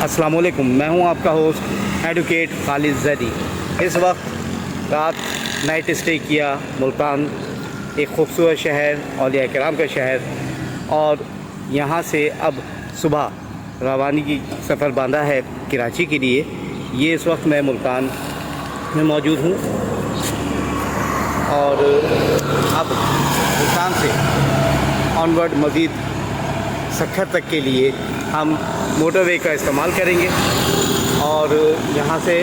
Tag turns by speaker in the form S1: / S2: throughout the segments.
S1: अस्सलाम वालेकुम, मैं हूं आपका होस्ट एडवोकेट खालिद जैदी। इस वक्त रात नाइट स्टे किया मुल्तान, एक खूबसूरत शहर, औलिया किराम का शहर, और यहां से अब सुबह रवानी की सफ़र बांधा है कराची के लिए। ये इस वक्त मैं मुल्तान में मौजूद हूं और अब मुल्तान से ऑनवर्ड मज़ीद सक्खर तक के लिए हम मोटरवे का इस्तेमाल करेंगे और यहाँ से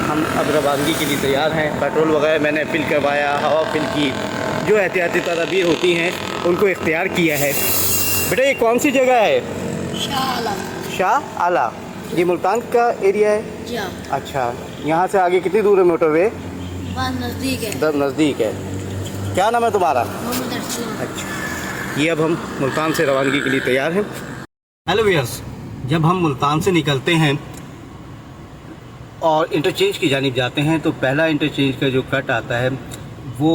S1: हम अब रवानगी के लिए तैयार हैं। पेट्रोल वगैरह मैंने फिल करवाया, हवा फिल की, जो एहतियाती तदाबीर होती हैं उनको इख्तियार किया है। बेटा ये कौन सी जगह है? शाह आला। ये मुल्तान का एरिया है
S2: जी।
S1: अच्छा, यहाँ से आगे कितनी दूर है मोटरवे?
S2: बस नज़दीक है।
S1: नज़दीक है। क्या नाम है तुम्हारा?
S2: मोहम्मद अरसलान।
S1: अच्छा, ये अब हम मुल्तान से रवानगी के लिए तैयार हैं। हेलो व्यूअर्स, जब हम मुल्तान से निकलते हैं और इंटरचेंज की जानिब जाते हैं तो पहला इंटरचेंज का जो कट आता है वो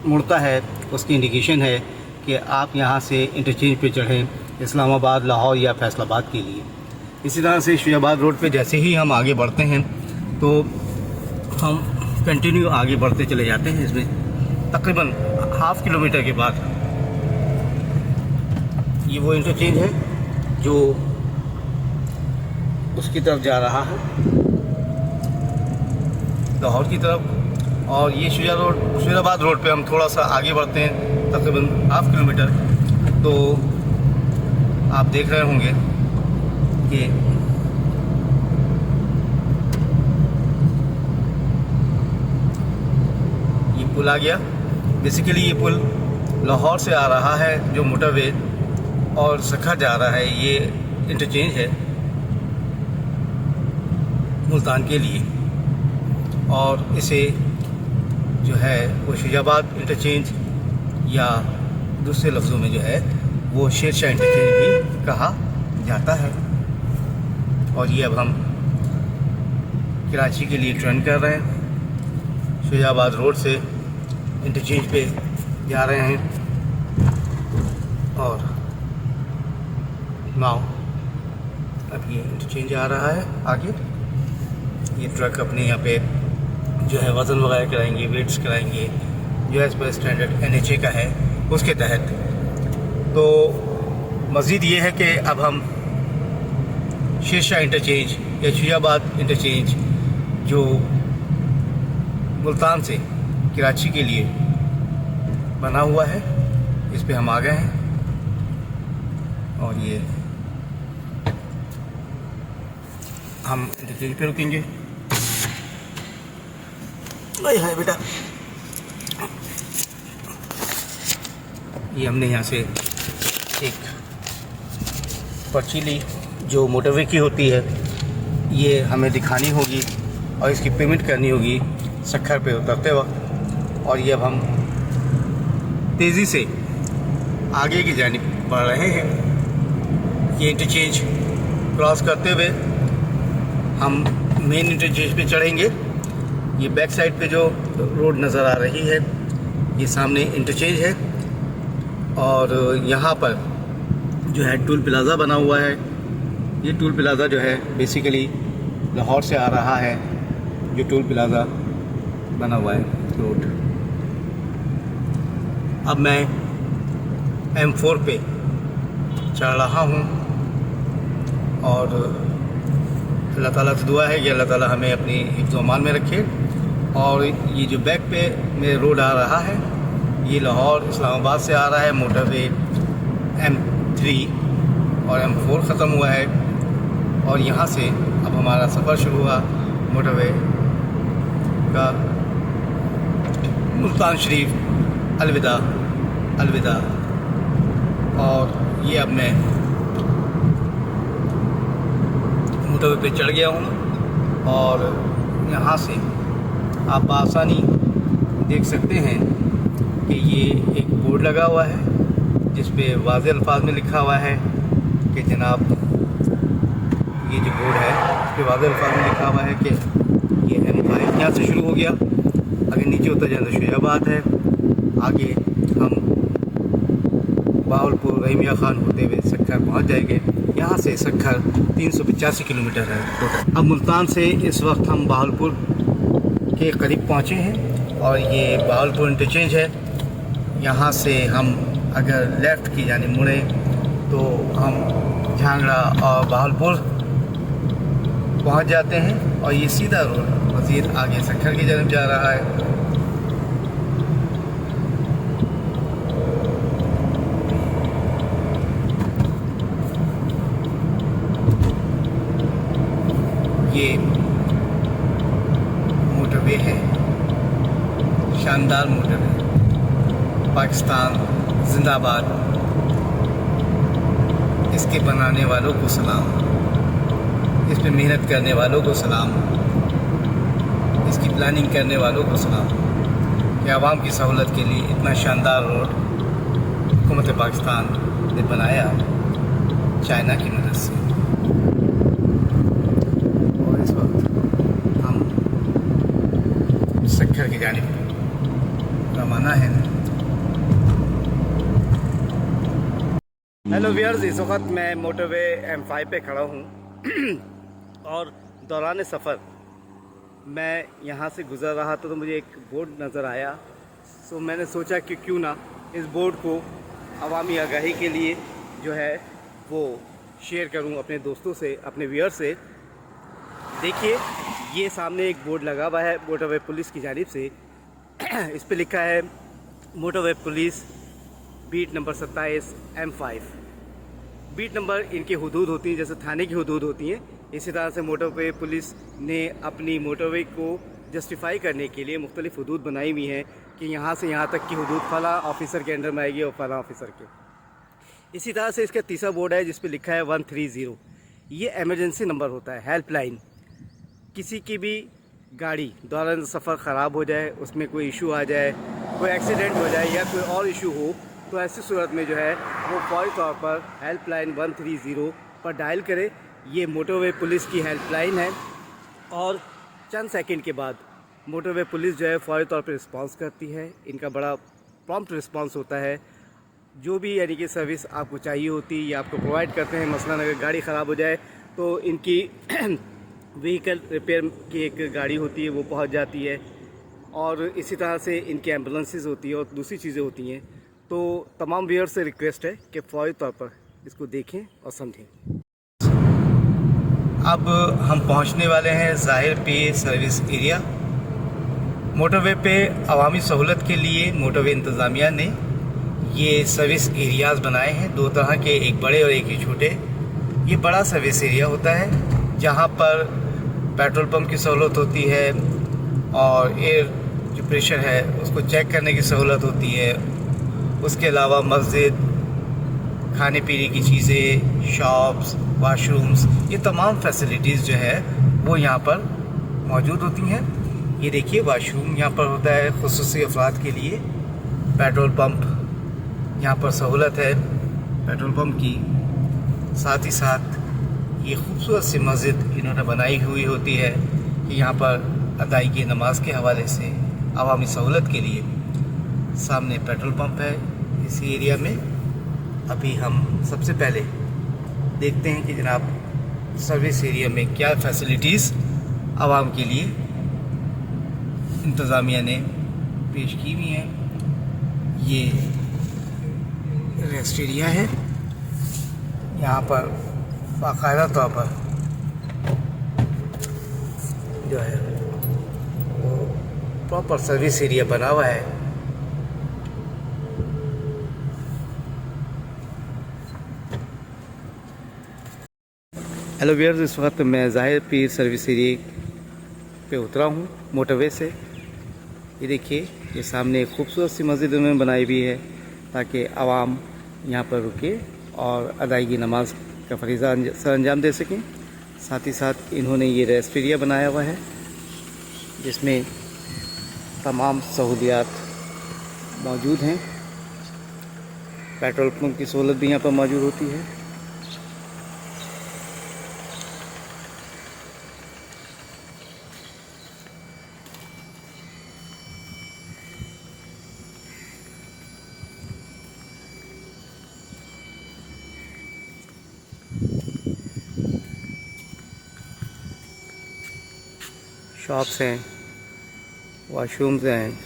S1: मुड़ता है, उसकी इंडिकेशन है कि आप यहाँ से इंटरचेंज पे चढ़ें इस्लामाबाद, लाहौर या फैसलाबाद के लिए। इसी तरह से शुजाबाद रोड पे जैसे ही हम आगे बढ़ते हैं तो हम कंटिन्यू आगे बढ़ते चले जाते हैं। इसमें तकरीबन हाफ़ किलोमीटर के बाद ये वो इंटरचेंज है जो उसकी तरफ जा रहा है, लाहौर की तरफ। और ये शुजाबाद रोड पे हम थोड़ा सा आगे बढ़ते हैं तकरीबन हाफ़ किलोमीटर, तो आप देख रहे होंगे कि ये पुल आ गया। बेसिकली ये पुल लाहौर से आ रहा है जो मोटरवे और सक्खर जा रहा है, ये इंटरचेंज है मुल्तान के लिए। और इसे जो है वो शुजाबाद इंटरचेंज या दूसरे लफ्ज़ों में जो है वो शेरशाह इंटरचेंज भी कहा जाता है। और ये अब हम कराची के लिए टर्न कर रहे हैं, शुजाबाद रोड से इंटरचेंज पे जा रहे हैं। और नाउ अब ये इंटरचेंज आ रहा है आगे। ये ट्रक अपने यहाँ पे जो है वज़न वगैरह कराएंगे, वेट्स कराएंगे, जो एज़ पर स्टैंडर्ड NHA का है उसके तहत। तो मज़ीद ये है कि अब हम शेरशाह इंटरचेंज या शुजाबाद इंटरचेंज जो मुल्तान से कराची के लिए बना हुआ है, इस पे हम आ गए हैं। और ये हम इंटरचेंज पे रुकेंगे। हाय बेटा, ये हमने यहाँ से एक पर्ची ली जो मोटरवे की होती है, ये हमें दिखानी होगी और इसकी पेमेंट करनी होगी सक्खर पे उतरते वक्त। और ये अब हम तेज़ी से आगे की जानिब बढ़ रहे हैं। ये इंटरचेंज क्रॉस करते हुए हम मेन इंटरचेंज पे चढ़ेंगे। ये बैक साइड पे जो रोड नज़र आ रही है ये सामने इंटरचेंज है। और यहाँ पर जो है टोल प्लाज़ा बना हुआ है। ये टोल प्लाज़ा जो है बेसिकली लाहौर से आ रहा है, जो टोल प्लाज़ा बना हुआ है रोड। अब मैं M4 पे चढ़ रहा हूँ और अल्लाह ताला से दुआ है कि अल्लाह ताला हमें अपनी हिफ्ज़ व अमान में रखे। और ये जो बैक पे मेरे रोड आ रहा है ये लाहौर इस्लामाबाद से आ रहा है, मोटरवे M3 और M4 ख़त्म हुआ है। और यहाँ से अब हमारा सफ़र शुरू हुआ मोटरवे का। मुल्तान शरीफ अलविदा अलविदा। और ये अब मैं मोटरवे पे चढ़ गया हूँ और यहाँ से आप आसानी देख सकते हैं कि ये एक बोर्ड लगा हुआ है जिस पे वाज़ेह अल्फाज में लिखा हुआ है कि जनाब, ये जो बोर्ड है इस पे वाज़ेह अल्फाज में लिखा हुआ है कि ये M5 यहाँ से शुरू हो गया, आगे नीचे उतर जाए तो शुजाबाद है, आगे हम बहावलपुर रहीमिया खान होते हुए सक्खर पहुंच जाएंगे। यहाँ से सक्खर 385 किलोमीटर है टोटल। अब मुल्तान से इस वक्त हम बहावलपुर के करीब पहुँचे हैं और ये बहावलपुर इंटरचेंज है। यहाँ से हम अगर लेफ़्ट की जाने मुड़े तो हम झांगड़ा और बहावलपुर पहुँच जाते हैं और ये सीधा रोड मज़ीद आगे सक्खर की तरफ जा रहा है। ये मोटरवे है, शानदार मोटरवे। पाकिस्तान जिंदाबाद। इसके बनाने वालों को सलाम, इस पे मेहनत करने वालों को सलाम, इसकी प्लानिंग करने वालों को सलाम कि आवाम की सहूलत के लिए इतना शानदार रोड हुकूमत पाकिस्तान ने बनाया चाइना की मदद से। और इस वक्त हम सक्खर की जानिब रवाना है। हेलो व्यूअर्स, इस वक्त मैं मोटरवे M5 पे खड़ा हूँ और दौरान सफ़र मैं यहाँ से गुज़र रहा था तो मुझे एक बोर्ड नज़र आया। सो मैंने सोचा कि क्यों ना इस बोर्ड को अवामी आगाही के लिए जो है वो शेयर करूँ अपने दोस्तों से, अपने व्यूअर्स से। देखिए, ये सामने एक बोर्ड लगा हुआ है मोटरवे पुलिस की जानिब से। इस पे लिखा है motorway police beat number 27 M5। Beat number इनकी हदूद होती हैं, जैसे थाने की हदूद होती हैं। इसी तरह से मोटरवे पुलिस ने अपनी मोटरवे को जस्टिफाई करने के लिए मुख्तलिफ हदूद बनाई हुई हैं कि यहाँ से यहाँ तक की हदूद फला ऑफिसर के अंडर में आएगी और फला ऑफिसर के। इसी तरह से इसका तीसरा बोर्ड है जिस पे लिखा है 130। ये एमरजेंसी नंबर होता है, हेल्पलाइन। किसी की भी गाड़ी दौरान सफ़र ख़राब हो जाए, उसमें कोई इशू आ जाए, कोई एक्सीडेंट हो जाए या कोई और इशू हो, तो ऐसी सूरत में जो है वो फौरी तौर पर हेल्पलाइन 130 पर डायल करे। ये मोटरवे पुलिस की हेल्पलाइन है और चंद सेकंड के बाद मोटरवे पुलिस जो है फौरी तौर पर रिस्पांस करती है। इनका बड़ा प्रॉम्प्ट रिस्पांस होता है। जो भी यानी कि सर्विस आपको चाहिए होती है ये आपको प्रोवाइड करते हैं। मसलन अगर गाड़ी ख़राब हो जाए तो इनकी व्हीकल रिपेयर की एक गाड़ी होती है, वो पहुंच जाती है। और इसी तरह से इनकी एम्बुलेंसेस होती है और दूसरी चीज़ें होती हैं। तो तमाम व्यूअर्स से रिक्वेस्ट है कि फौरी तौर पर इसको देखें और समझें। अब हम पहुंचने वाले हैं ज़ाहिर पीर सर्विस एरिया। मोटरवे पे अवामी सहूलत के लिए मोटरवे इंतज़ामिया ने ये सर्विस एरियाज़ बनाए हैं, दो तरह के, एक बड़े और एक ही छोटे। ये बड़ा सर्विस एरिया होता है जहां पर पेट्रोल पंप की सहूलत होती है और एयर जो प्रेशर है उसको चेक करने की सहूलत होती है। उसके अलावा मस्जिद, खाने पीने की चीज़ें, शॉप्स, वाशरूम्स, ये तमाम फैसिलिटीज़ जो है वो यहाँ पर मौजूद होती हैं। ये देखिए, वाशरूम यहाँ पर होता है खुसूसी अफराद के लिए। पेट्रोल पंप यहाँ पर सहूलत है पेट्रोल पंप की। साथ ही साथ ये खूबसूरत सी मस्जिद इन्होंने बनाई हुई होती है कि यहाँ पर अदायगी नमाज के हवाले से अवामी सहूलत के लिए। सामने पेट्रोल पंप है इसी एरिया में। अभी हम सबसे पहले देखते हैं कि जनाब सर्विस एरिया में क्या फैसिलिटीज़ आवाम के लिए इंतज़ामिया ने पेश की हुई हैं। ये रेस्ट एरिया है, यहाँ पर बाकायदा तौर पर जो है वो प्रॉपर सर्विस एरिया बना हुआ है। हेलो व्यूअर्स, इस वक्त मैं ज़ाहिर पीर सर्विस एरिया पे उतरा हूँ मोटरवे से। ये देखिए, ये सामने एक खूबसूरत सी मस्जिद उन्होंने बनाई हुई है ताकि आवाम यहाँ पर रुके और अदायगी नमाज का फरीज़ा सर अंजाम दे सकें। साथ ही साथ इन्होंने ये रेस्ट एरिया बनाया हुआ है जिसमें तमाम सहूलियात मौजूद हैं। पेट्रोल पंप की सहूलत भी यहाँ पर मौजूद होती है। शॉप्स हैं, वॉशरूम्स हैं।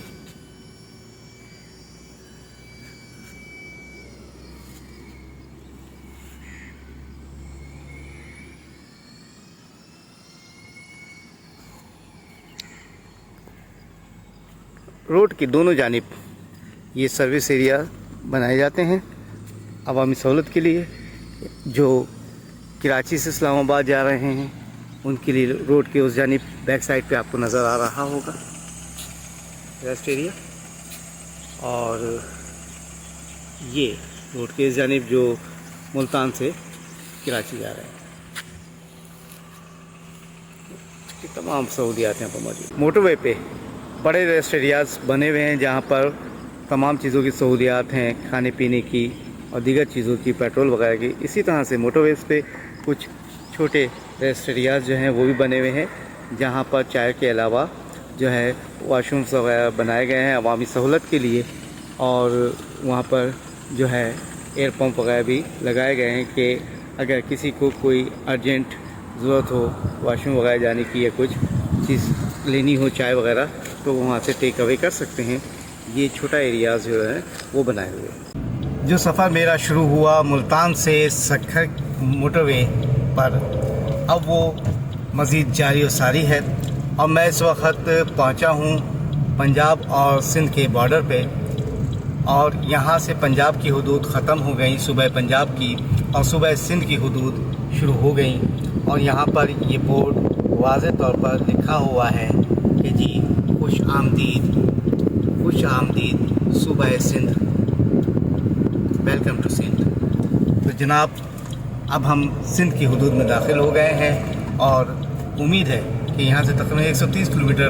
S1: रोड की दोनों जानिब ये सर्विस एरिया बनाए जाते हैं अवामी सहूलत के लिए। जो कराची से इस्लामाबाद जा रहे हैं उनके लिए रोड के उस जानिब बैक साइड पे आपको नज़र आ रहा होगा रेस्ट एरिया, और ये रोड के इस जानिब जो मुल्तान से कराची जा रहे हैं, ये तमाम सहूलियात यहाँ पर मौजूद। मोटरवे पे बड़े रेस्ट एरियाज़ बने हुए हैं जहाँ पर तमाम चीज़ों की सहूलियात हैं, खाने पीने की और दीगर चीज़ों की, पेट्रोल वगैरह की। इसी तरह से मोटरवेज़ पे कुछ छोटे रेस्ट एरियाज़ जो हैं वो भी बने हुए हैं जहाँ पर चाय के अलावा जो है वॉशरूम्स वगैरह बनाए गए हैं अवामी सहूलत के लिए, और वहाँ पर जो है एयर पंप वगैरह भी लगाए गए हैं कि अगर किसी को कोई अर्जेंट ज़रूरत हो वॉशरूम वगैरह जाने की या कुछ चीज़ लेनी हो चाय वगैरह, तो वहाँ से टेक अवे कर सकते हैं। ये छोटा एरियाज़ जो है वो बनाए हुए हैं। जो सफ़र मेरा शुरू हुआ मुल्तान से सक्खर मोटरवे पर, अब वो मज़ीद जारी और सारी है, और मैं इस वक्त पहुँचा हूँ पंजाब और सिंध के बॉर्डर पे, और यहाँ से पंजाब की हदूद ख़त्म हो गई, सुबह पंजाब की और सुबह सिंध की हदूद शुरू हो गई। और यहाँ पर ये बोर्ड वाज़े तौर पर लिखा हुआ है कि जी खुश आमदीद सूबा सिंध, वेलकम टू सिंध। तो जनाब अब हम सिंध की हदूद में दाखिल हो गए हैं, और उम्मीद है कि यहाँ से तकरीबन 130 किलोमीटर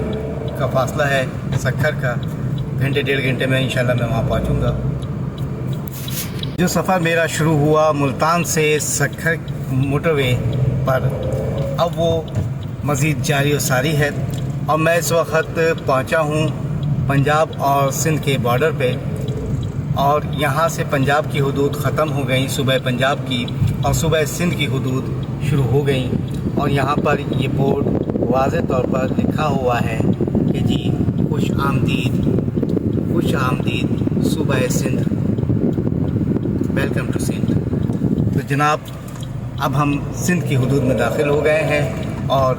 S1: का फासला है सक्खर का। घंटे डेढ़ घंटे में इंशाल्लाह मैं वहाँ पहुँचूँगा। जो सफ़र मेरा शुरू हुआ मुल्तान से सक्खर मोटरवे पर, अब वो मज़ीद जारी और सारी है, और मैं इस वक्त पहुँचा हूँ पंजाब और सिंध के बॉर्डर पे, और यहाँ से पंजाब की हदूद ख़त्म हो गई, सुबह पंजाब की और सुबह सिंध की हदूद शुरू हो गई। और यहाँ पर ये बोर्ड वाज़े तौर पर लिखा हुआ है कि जी खुश आमदीद सूबा सिंध, वेलकम टू सिंध। तो जनाब अब हम सिंध की हदूद में दाखिल हो गए हैं, और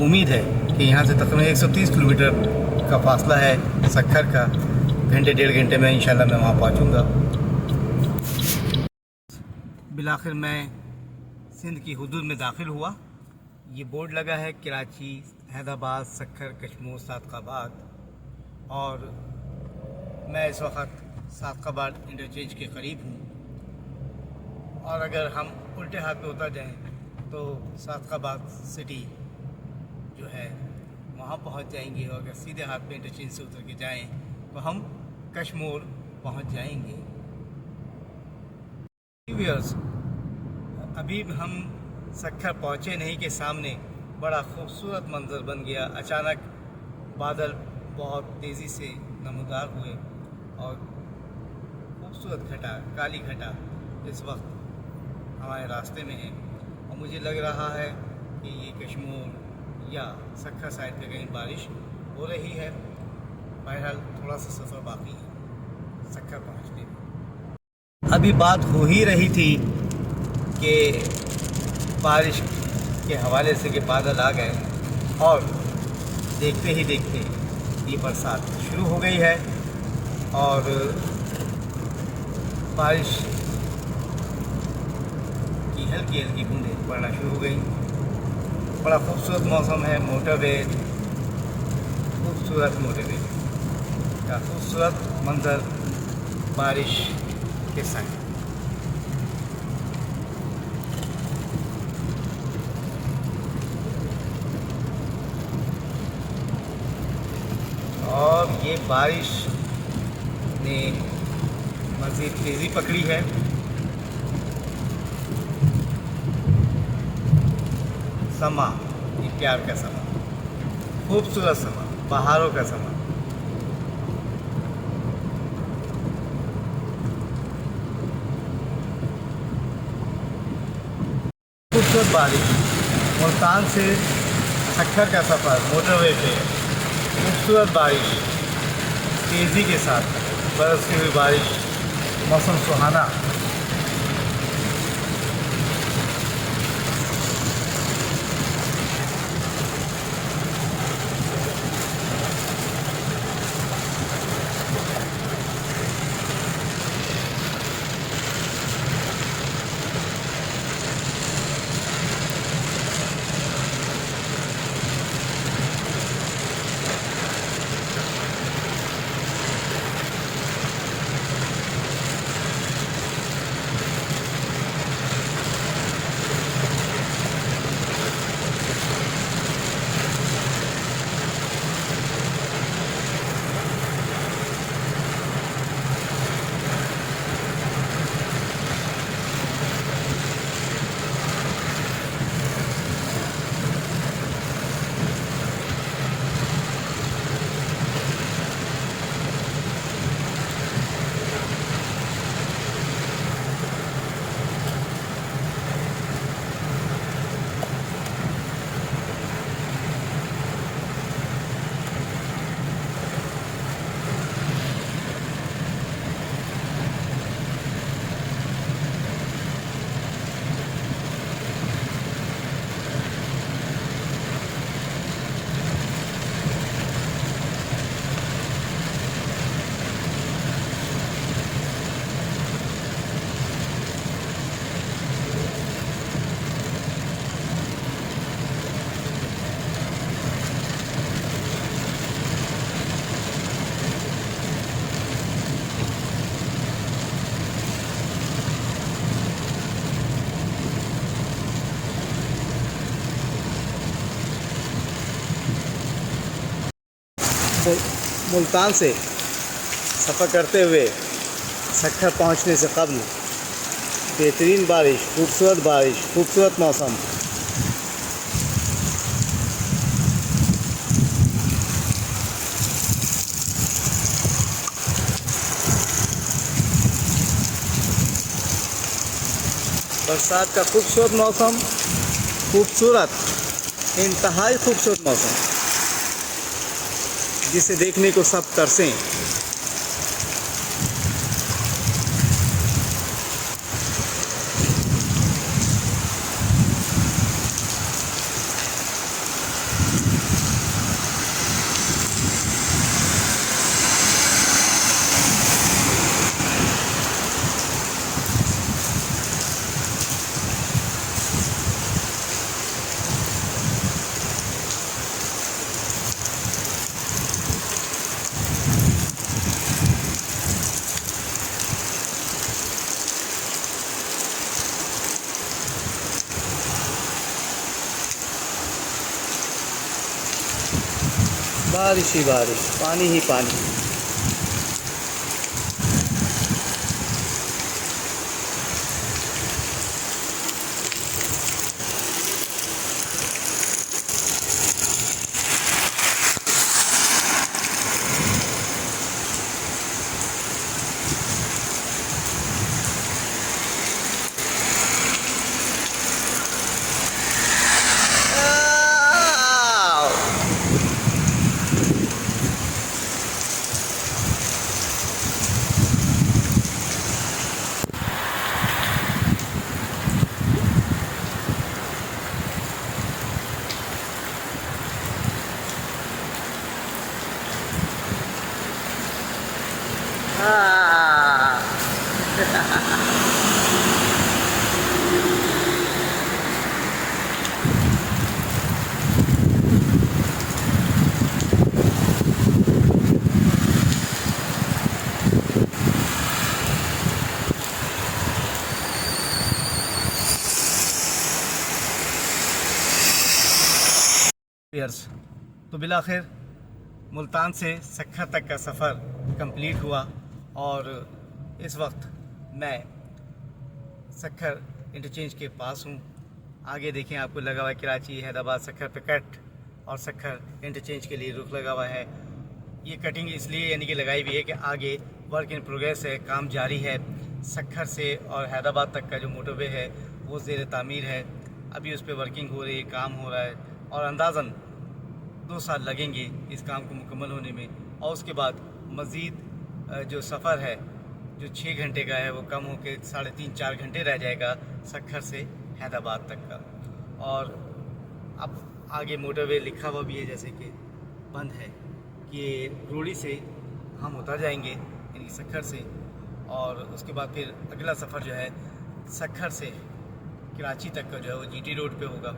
S1: उम्मीद है कि यहाँ से तकरीबन 130 किलोमीटर का फासला है सक्खर का। घंटे डेढ़ घंटे में इंशाल्लाह मैं वहाँ पहुँचूँगा। बिलाखिर मैं सिंध की हदूद में दाखिल हुआ। ये बोर्ड लगा है कराची, हैदराबाद, सक्खर, कशमोर, सादकाबाद, और मैं इस वक्त सादकाबाद इंटरचेंज के करीब हूँ। और अगर हम उल्टे हाथ पे उतर जाएं तो सादकाबाद सिटी जो है वहाँ पहुँच जाएंगे, और अगर सीधे हाथ पे इंटरचेंज से उतर के जाएं तो हम कशमोर पहुँच जाएंगे। व्यूअर्स, अभी हम सक्खर पहुँचे नहीं कि सामने बड़ा खूबसूरत मंजर बन गया। अचानक बादल बहुत तेज़ी से नमूदार हुए, और खूबसूरत घटा, काली घटा इस वक्त हमारे रास्ते में है, और मुझे लग रहा है कि ये कशमोर या सक्खर साइड पे कहीं बारिश हो रही है। बहरहाल थोड़ा सा सफ़र बाकी है सक्खर पहुँचने में। अभी बात हो ही रही थी कि बारिश के हवाले से कि बादल आ गए, और देखते ही देखते ये बरसात शुरू हो गई है, और बारिश की हल्की हल्की बूंदें पड़ना शुरू हो गई। बड़ा खूबसूरत मौसम है। मोटरवे, खूबसूरत मोटरवे का खूबसूरत मंजर बारिश के संग। और ये बारिश ने मज़ीद तेज़ी पकड़ी है। समा, ये प्यार का समा, खूबसूरत समा, पहाड़ों का समा। खूबसूरत बारिश मुल्तान से सक्खर का सफ़र मोटरवे पे, खूबसूरत बारिश, तेज़ी के साथ बरसती हुई बारिश, मौसम सुहाना। मुल्तान से सफ़र करते हुए सक्खर पहुंचने से कबल बेहतरीन बारिश, खूबसूरत मौसम। बरसात का खूबसूरत मौसम, इंतहाई खूबसूरत मौसम, जिसे देखने को सब तरसें। बारिश ही बारिश, पानी ही पानी। तो बिलाखिर मुल्तान से सक्खर तक का सफ़र कंप्लीट हुआ और इस वक्त मैं सक्खर इंटरचेंज के पास हूँ। आगे देखें, आपको लगा हुआ है कराची हैदराबाद सक्खर पे कट और सक्खर इंटरचेंज के लिए रुख लगा हुआ है। ये कटिंग इसलिए यानी कि लगाई हुई है कि आगे वर्क इन प्रोग्रेस है, काम जारी है। सक्खर से और हैदराबाद तक का जो मोटरवे है वो ज़ेर तामीर है, अभी उस पर वर्किंग हो रही है, काम हो रहा है और अंदाज़न 2 साल लगेंगे इस काम को मुकम्मल होने में। और उसके बाद मज़ीद जो सफ़र है जो 6 घंटे का है वो कम होकर 3.5-4 घंटे रह जाएगा सक्खर से हैदराबाद तक का। और अब आगे मोटरवे लिखा हुआ भी है जैसे कि बंद है कि रोड़ी से हम उतर जाएंगे यानी सक्खर से, और उसके बाद फिर अगला सफ़र जो है सक्खर से कराची तक का जो है वो जीटी रोड पे होगा।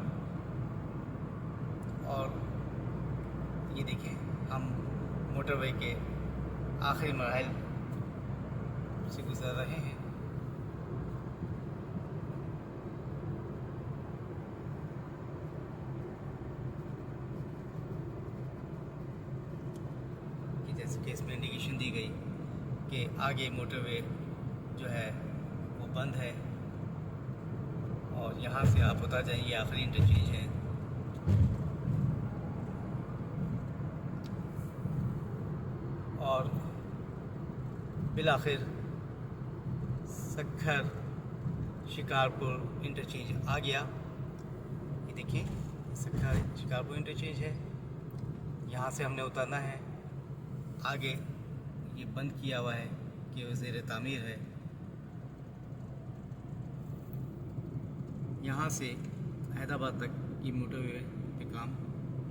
S1: और ये देखिए हम मोटरवे के आखिरी मरहल से गुजर रहे हैं। कि जैसे कि इसमें इंडिकेशन दी गई कि आगे मोटरवे जो है वो बंद है और यहाँ से आप उतर जाएंगे, आखिरी इंटरचेंज है। और बिलाखिर सक्खर शिकारपुर इंटरचेंज आ गया। ये देखिए सक्खर शिकारपुर इंटरचेंज है, यहाँ से हमने उतरना है। आगे ये बंद किया हुआ है कि वो ज़ेर तामीर है। यहाँ से हैदराबाद तक की मोटरवे पे काम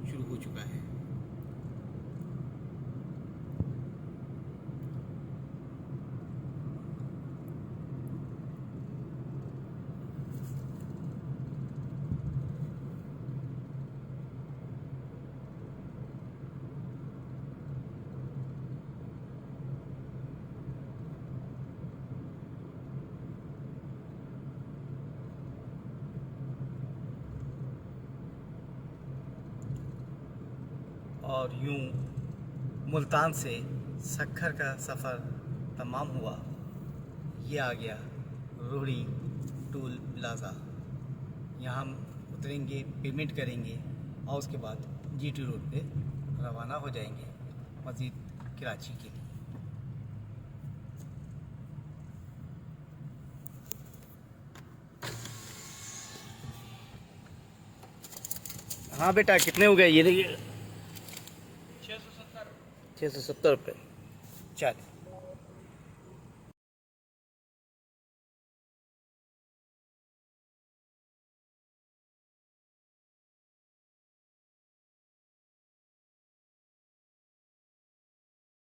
S1: शुरू हो चुका है। और यूं मुल्तान से सक्खर का सफ़र तमाम हुआ। ये आ गया रोहड़ी टोल प्लाज़ा। यहाँ हम उतरेंगे, पेमेंट करेंगे और उसके बाद जीटी रोड पे रवाना हो जाएंगे मज़ीद कराची के लिए। हाँ बेटा, कितने हो गए ये देखिए? 670 रुपये। चल।